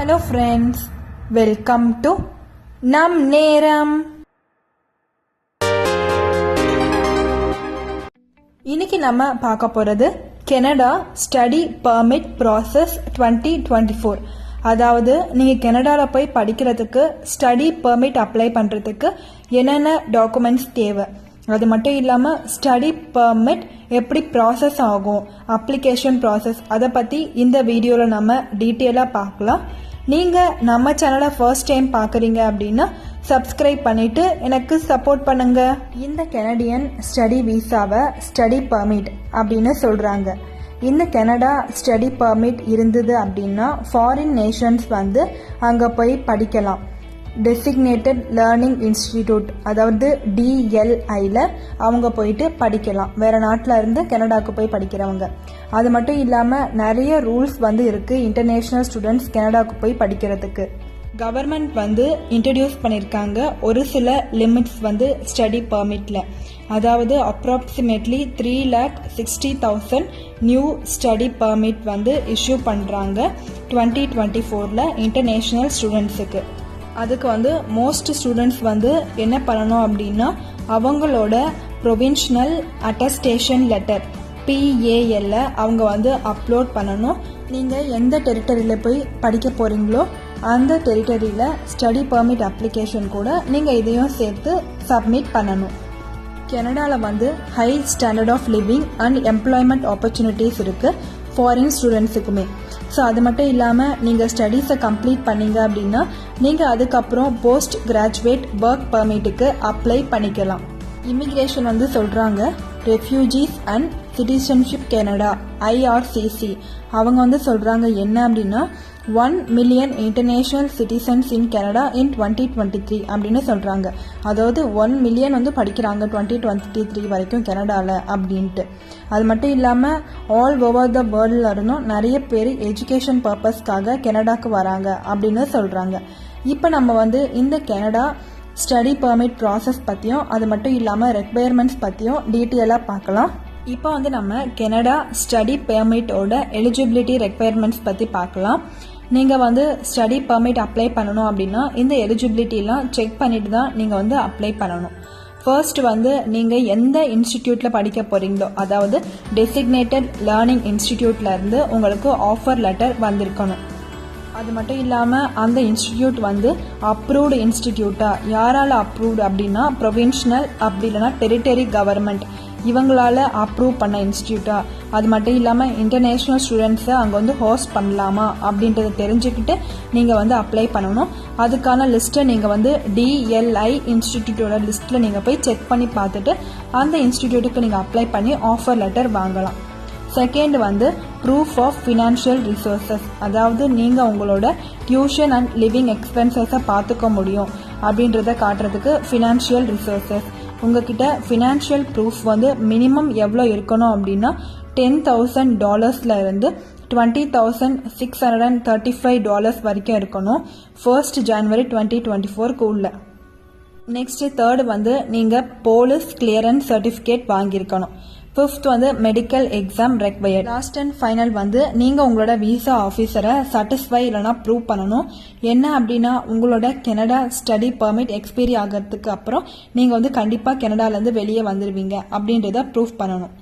Hello friends, welcome to நம் நேரம். இன்னைக்கு நம்ம பார்க்க போகிறது கனடா ஸ்டடி பர்மிட் ப்ராசஸ் 2024. அதாவது நீங்கள் கனடாவில் போய் படிக்கிறதுக்கு ஸ்டடி பர்மிட் அப்ளை பண்ணுறதுக்கு என்னென்ன டாக்குமெண்ட்ஸ் தேவை, அது மட்டும் இல்லாமல் ஸ்டடி பர்மிட் எப்படி ப்ராசஸ் ஆகும், அப்ளிகேஷன் ப்ராசஸ், அதை பற்றி இந்த வீடியோவில் நம்ம டீட்டெயிலாக பார்க்கலாம். நீங்கள் நம்ம சேனலை ஃபர்ஸ்ட் டைம் பார்க்குறீங்க அப்படின்னா சப்ஸ்கிரைப் பண்ணிவிட்டு எனக்கு சப்போர்ட் பண்ணுங்க. இந்த கெனடியன் ஸ்டடி விசாவை ஸ்டடி பர்மிட் அப்படின்னு சொல்கிறாங்க. இந்த கனடா ஸ்டடி பர்மிட் இருந்தது அப்படின்னா ஃபாரின் நேஷன்ஸ் வந்து அங்கே போய் படிக்கலாம். டெசிக்னேட்டட் லேர்னிங் இன்ஸ்டிடியூட், அதாவது DLIல அவங்க போயிட்டு படிக்கலாம். வேறு நாட்டில் இருந்து கனடாவுக்கு போய் படிக்கிறவங்க. அது மட்டும் இல்லாமல் நிறைய ரூல்ஸ் வந்து இருக்குது இன்டர்நேஷ்னல் ஸ்டூடெண்ட்ஸ் கனடாவுக்கு போய் படிக்கிறதுக்கு. கவர்மெண்ட் வந்து இன்ட்ரடியூஸ் பண்ணியிருக்காங்க ஒரு சில லிமிட்ஸ் வந்து ஸ்டடி பர்மிட்டில். அதாவது அப்ராக்சிமேட்லி 3,60,000 நியூ ஸ்டடி பர்மிட் வந்து இஷ்யூ பண்ணுறாங்க 2024 இன்டர்நேஷ்னல் ஸ்டூடெண்ட்ஸுக்கு. அதுக்கு வந்து மோஸ்ட் ஸ்டூடெண்ட்ஸ் வந்து என்ன பண்ணணும் அப்படின்னா அவங்களோட ப்ரொவின்ஷனல் அட்டஸ்டேஷன் லெட்டர் PAL அவங்க வந்து அப்லோட் பண்ணணும். நீங்கள் எந்த டெரிட்டரியில் போய் படிக்க போகிறீங்களோ அந்த டெரிட்டரியில் ஸ்டடி பர்மிட் அப்ளிகேஷன் கூட நீங்கள் இதையும் சேர்த்து சப்மிட் பண்ணணும். கனடாவில் வந்து high standard of living and employment opportunities இருக்குது ஃபாரின் ஸ்டூடெண்ட்ஸுக்குமே. ஸோ அது மட்டும் இல்லாமல் நீங்கள் ஸ்டடீஸை கம்ப்ளீட் பண்ணீங்க அப்படின்னா நீங்கள் அதுக்கப்புறம் போஸ்ட் கிராஜுவேட் ஒர்க் பர்மிட்டுக்கு அப்ளை பண்ணிக்கலாம். இமிக்ரேஷன் வந்து சொல்கிறாங்க refugees and citizenship Canada IRCC அவங்க வந்து சொல்கிறாங்க என்ன அப்படின்னா 1 million international citizens in Canada in 2023 அப்படின்னு சொல்கிறாங்க. அதாவது 1 million வந்து படிக்கிறாங்க 2023 வரைக்கும் கனடாவில் அப்படின்ட்டு. அது மட்டும் இல்லாமல் ஆல் ஓவர் த வேர்ல்டில் இருந்தும் நிறைய பேர் எஜுகேஷன் பர்பஸ்க்காக கனடாக்கு வராங்க அப்படின்னு சொல்கிறாங்க. இப்போ நம்ம வந்து இந்த கனடா ஸ்டடி பர்மிட் ப்ராசஸ் பற்றியும் அது மட்டும் இல்லாமல் ரெக்வயர்மெண்ட்ஸ் பற்றியும் டீட்டெயிலாக பார்க்கலாம். இப்போ வந்து நம்ம கனடா ஸ்டடி பெர்மிட்டோட எலிஜிபிலிட்டி ரெக்வயர்மெண்ட்ஸ் பற்றி பார்க்கலாம். நீங்கள் வந்து ஸ்டடி பெர்மிட் அப்ளை பண்ணணும் அப்படின்னா இந்த எலிஜிபிலிட்டிலாம் செக் பண்ணிட்டு தான் நீங்கள் வந்து அப்ளை பண்ணணும். ஃபர்ஸ்ட் வந்து நீங்கள் எந்த இன்ஸ்டிடியூட்டில் படிக்க போகிறீங்களோ, அதாவது டெசிக்னேட்டட் லேர்னிங் இன்ஸ்டிடியூட்லேருந்து உங்களுக்கு ஆஃபர் லெட்டர் வந்திருக்கணும். அது மட்டும் இல்லாமல் அந்த இன்ஸ்டிடியூட் வந்து அப்ரூவ்டு இன்ஸ்டிடியூட்டா, யாரால் அப்ரூவ்டு அப்படின்னா ப்ரொவின்ஷனல் அப்படி இல்லைனா டெரிட்டரி கவர்மெண்ட் இவங்களால அப்ரூவ் பண்ண இன்ஸ்டிடியூட்டா, அது மட்டும் இல்லாமல் இன்டர்நேஷ்னல் ஸ்டூடெண்ட்ஸை அங்கே வந்து ஹோஸ்ட் பண்ணலாமா அப்படின்றத தெரிஞ்சுக்கிட்டு நீங்கள் வந்து அப்ளை பண்ணணும். அதுக்கான லிஸ்ட்டை நீங்கள் வந்து DLI இன்ஸ்டிடியூட்டோட லிஸ்ட்டில் நீங்கள் போய் செக் பண்ணி பார்த்துட்டு அந்த இன்ஸ்டிடியூட்டுக்கு நீங்கள் அப்ளை பண்ணி ஆஃபர் லெட்டர் வாங்கலாம். செகண்ட் வந்து ப்ரூஃப் ஆஃப் ஃபினான்ஷியல் ரிசோர்ஸஸ், அதாவது நீங்கள் உங்களோட டியூஷன் அண்ட் லிவிங் எக்ஸ்பென்சஸை பார்த்துக்க முடியும் அப்படின்றத காட்டுறதுக்கு ஃபினான்ஷியல் ரிசோர்ஸஸ். உங்ககிட்ட ஃபினான்ஷியல் ப்ரூஃப் வந்து மினிமம் எவ்வளோ இருக்கணும் அப்படின்னா $10,000 இருந்து $20,635 வரைக்கும் இருக்கணும் 1st January 2024 உள்ள. நெக்ஸ்ட் தேர்ட் வந்து நீங்கள் போலீஸ் கிளியரன்ஸ் சர்டிஃபிகேட் வாங்கியிருக்கணும். ஃபிஃப்த் வந்து medical exam required. Last and final வந்து நீங்கள் உங்களோட விசா ஆஃபீஸரை சாட்டிஸ்ஃபை இல்லைனா ப்ரூவ் பண்ணணும். என்ன அப்படின்னா உங்களோட கனடா ஸ்டடி பர்மிட் எக்ஸ்பைரி ஆகிறதுக்கு அப்புறம் நீங்கள் வந்து கண்டிப்பாக கனடாலேருந்து வெளியே வந்துடுவீங்க அப்படின்றத ப்ரூவ் பண்ணணும்.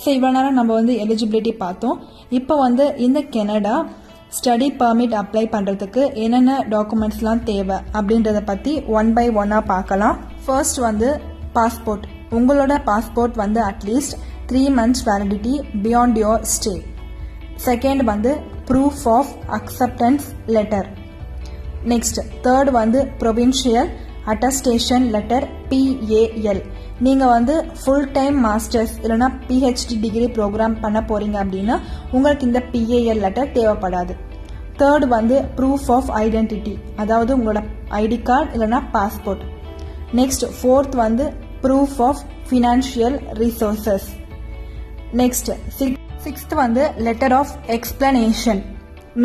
ஸோ இவ்வளோ நேரம் நம்ம வந்து எலிஜிபிலிட்டி பார்த்தோம். இப்போ வந்து இந்த கனடா ஸ்டடி பர்மிட் அப்ளை பண்ணுறதுக்கு என்னென்ன டாக்குமெண்ட்ஸ்லாம் தேவை அப்படின்றத பற்றி 1 by 1 பார்க்கலாம். ஃபர்ஸ்ட் வந்து பாஸ்போர்ட். உங்களோட பாஸ்போர்ட் வந்து at least 3 months validity beyond your stay. Second வந்து proof of acceptance letter. Next third வந்து ப்ரொவின்ஷியல் அட்டஸ்டேஷன் லெட்டர் PAL. நீங்கள் வந்து ஃபுல் டைம் மாஸ்டர்ஸ் இல்லைனா PhD டிகிரி ப்ரோக்ராம் பண்ண போகிறீங்க அப்படின்னா உங்களுக்கு இந்த PAL லெட்டர் தேவைப்படாது. தேர்ட் வந்து ப்ரூஃப் ஆஃப் ஐடென்டிட்டி, அதாவது உங்களோட ஐடி கார்டு இல்லைனா பாஸ்போர்ட். நெக்ஸ்ட் ஃபோர்த் வந்து proof of financial resources. Next sixth வந்து letter of explanation.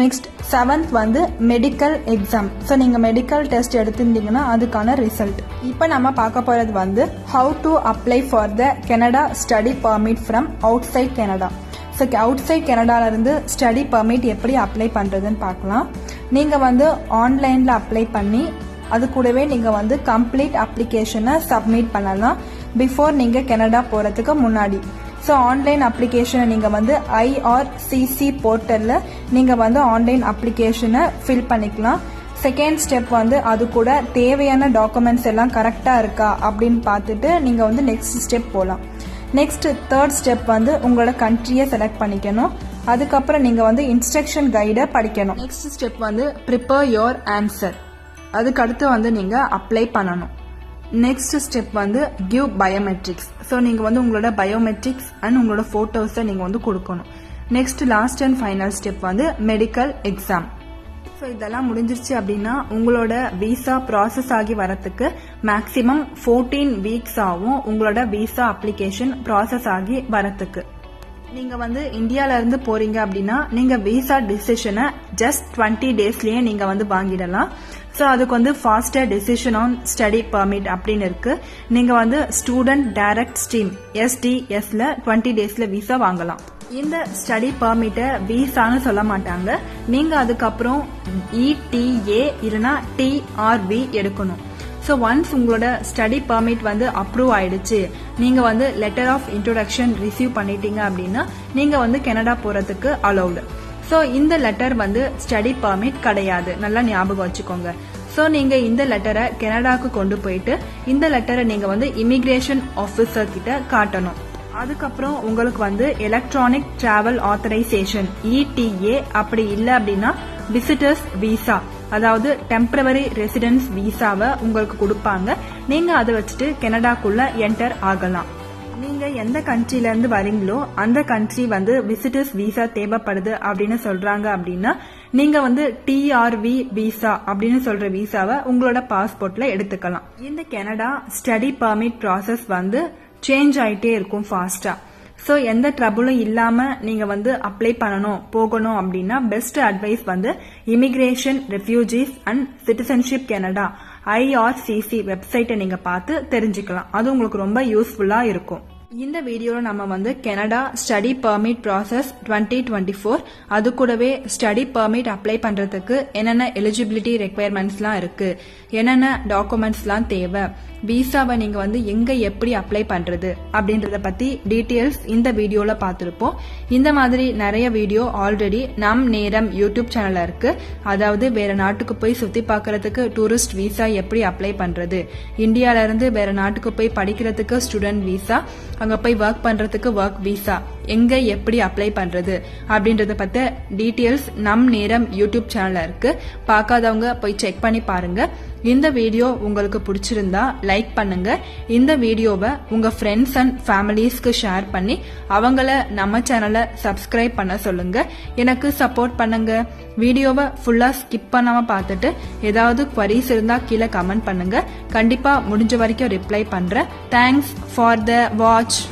Next seventh வந்து மெடிக்கல் எக்ஸாம். ஸோ நீங்கள் மெடிக்கல் டெஸ்ட் எடுத்திருந்தீங்கன்னா அதுக்கான ரிசல்ட். இப்போ நம்ம பார்க்க போகிறது வந்து how to apply for the Canada study permit from outside Canada. So outside கனடாவிலேருந்து ஸ்டடி பர்மிட் எப்படி அப்ளை பண்ணுறதுன்னு பார்க்கலாம். நீங்கள் வந்து ஆன்லைனில் அப்ளை பண்ணி அது கூடவே நீங்கள் வந்து கம்ப்ளீட் அப்ளிகேஷனை சப்மிட் பண்ணலாம் பிஃபோர் நீங்கள் கனடா போகிறதுக்கு முன்னாடி. ஸோ ஆன்லைன் அப்ளிகேஷனை நீங்கள் வந்து IRCC போர்ட்டலில் நீங்கள் வந்து ஆன்லைன் அப்ளிகேஷனை ஃபில் பண்ணிக்கலாம். செகண்ட் ஸ்டெப் வந்து அது கூட தேவையான டாக்குமெண்ட்ஸ் எல்லாம் கரெக்டாக இருக்கா அப்படின்னு பார்த்துட்டு நீங்கள் வந்து நெக்ஸ்ட் ஸ்டெப் போகலாம். நெக்ஸ்ட் தேர்ட் ஸ்டெப் வந்து உங்களோட கண்ட்ரியை செலக்ட் பண்ணிக்கணும். அதுக்கப்புறம் நீங்கள் வந்து இன்ஸ்ட்ரக்ஷன் கைடை படிக்கணும். நெக்ஸ்ட் ஸ்டெப் வந்து ப்ரிப்பேர் யோர் ஆன்சர். அதுக்கடுத்து வந்து நீங்கள் அப்ளை பண்ணணும். நெக்ஸ்ட் ஸ்டெப் வந்து கிவ் பயோமெட்ரிக்ஸ். ஸோ நீங்கள் வந்து உங்களோட பயோமெட்ரிக்ஸ் அண்ட் உங்களோட ஃபோட்டோஸை நீங்கள் வந்து கொடுக்கணும். Next last and final step வந்து மெடிக்கல் எக்ஸாம். ஸோ இதெல்லாம் முடிஞ்சிருச்சு அப்படின்னா உங்களோட விசா ப்ராசஸ் ஆகி வரத்துக்கு மேக்ஸிமம் 14 வீக்ஸ் ஆகும். உங்களோட விசா அப்ளிகேஷன் ப்ராசஸ் ஆகி வரத்துக்கு நீங்கள் வந்து இந்தியாவிலேருந்து போறீங்க அப்படின்னா நீங்கள் விசா டிசிஷனை ஜஸ்ட் 20 டேஸ்லேயே நீங்கள் வந்து வாங்கிடலாம். ஸோ அதுக்கு வந்து faster decision on study permit அப்படின்னு இருக்கு. நீங்கள் வந்து ஸ்டூடெண்ட் டைரக்ட் ஸ்ட்ரீம் SDS 20 டேஸில் விசா வாங்கலாம். இந்த ஸ்டடி பர்மிட்டை விசான்னு சொல்ல மாட்டாங்க. நீங்கள் அதுக்கப்புறம் ETA இல்லைனா TRV எடுக்கணும். ஸோ ஒன்ஸ் உங்களோட ஸ்டடி பர்மிட் வந்து அப்ரூவ் ஆயிடுச்சு, நீங்கள் வந்து லெட்டர் ஆஃப் இன்ட்ரோடக்ஷன் ரிசீவ் பண்ணிட்டீங்க அப்படின்னா நீங்கள் வந்து கனடா போகிறதுக்கு அலௌடு. ஸோ இந்த லெட்டர் வந்து ஸ்டடி பர்மிட் கிடையாது, நல்லா ஞாபகம் வச்சுக்கோங்க. ஸோ நீங்கள் இந்த லெட்டரை கனடாவுக்கு கொண்டு போயிட்டு இந்த லெட்டரை நீங்கள் வந்து இமிகிரேஷன் ஆஃபீஸர் கிட்ட காட்டணும். அதுக்கப்புறம் உங்களுக்கு வந்து எலக்ட்ரானிக் டிராவல் ஆத்தரைசேஷன் ETA அப்படி இல்லை அப்படின்னா விசிட்டர்ஸ் விசா, அதாவது டெம்பரவரி ரெசிடென்ஸ் விசாவை உங்களுக்கு கொடுப்பாங்க. நீங்கள் அதை வச்சுட்டு கனடாக்குள்ள என்டர் ஆகலாம். நீங்கள் எந்த கண்ட்ரிலேருந்து வரீங்களோ அந்த கண்ட்ரி வந்து விசிட்டர்ஸ் விசா தேவைப்படுது அப்படின்னு சொல்றாங்க அப்படின்னா நீங்கள் வந்து TRV விசா அப்படின்னு சொல்ற விசாவை உங்களோட பாஸ்போர்ட்ல எடுத்துக்கலாம். இந்த கனடா ஸ்டடி பர்மிட் ப்ராசஸ் வந்து சேஞ்ச் ஆகிட்டே இருக்கும் ஃபாஸ்டா. ஸோ எந்த ட்ரபுளும் இல்லாமல் நீங்கள் வந்து அப்ளை போகணும் அப்படின்னா பெஸ்ட் அட்வைஸ் வந்து immigration, refugees and citizenship Canada IRCC வெப்சைட்டை நீங்கள் பார்த்து தெரிஞ்சுக்கலாம். அது உங்களுக்கு ரொம்ப யூஸ்ஃபுல்லாக இருக்கும். இந்த வீடியோவில் நம்ம வந்து கனடா ஸ்டடி பர்மிட் ப்ராசஸ் 2024 அது கூடவே ஸ்டடி பர்மிட் அப்ளை பண்ணுறதுக்கு என்னென்ன எலிஜிபிலிட்டி ரெக்குயர்மெண்ட்ஸ்லாம் இருக்குது, என்னென்ன டாக்குமெண்ட்ஸ்லாம் தேவை, விசாவை நீங்கள் வந்து எங்கே எப்படி அப்ளை பண்ணுறது அப்படின்றத பற்றி டீட்டெயில்ஸ் இந்த வீடியோவில் பார்த்துருப்போம். இந்த மாதிரி நிறைய வீடியோ ஆல்ரெடி நம் நேரம் யூடியூப் சேனலில் இருக்குது. அதாவது வேறு நாட்டுக்கு போய் சுற்றி பார்க்கறதுக்கு டூரிஸ்ட் விசா எப்படி அப்ளை பண்ணுறது, இந்தியாவிலேருந்து வேறு நாட்டுக்கு போய் படிக்கிறதுக்கு ஸ்டூடெண்ட் விசா, அங்கே போய் ஒர்க் பண்ணுறதுக்கு ஒர்க் விசா எங்கே எப்படி அப்ளை பண்ணுறது அப்படின்றத பற்றி டீட்டெயில்ஸ் நம் நேரம் யூடியூப் சேனலில் இருக்குது. பார்க்காதவங்க போய் செக் பண்ணி பாருங்கள். இந்த வீடியோ உங்களுக்கு பிடிச்சிருந்தா லைக் பண்ணுங்க. இந்த வீடியோவை உங்க ஃப்ரெண்ட்ஸ் அண்ட் ஃபேமிலிஸ்க்கு ஷேர் பண்ணி அவங்கள நம்ம சேனலை சப்ஸ்கிரைப் பண்ண சொல்லுங்க. எனக்கு சப்போர்ட் பண்ணுங்க. வீடியோவை ஃபுல்லா ஸ்கிப் பண்ணாம பார்த்துட்டு ஏதாவது குவரிஸ் இருந்தா கீழே கமெண்ட் பண்ணுங்க. கண்டிப்பா முடிஞ்ச வரைக்கும் ரிப்ளை பண்றேன். Thanks for the watch.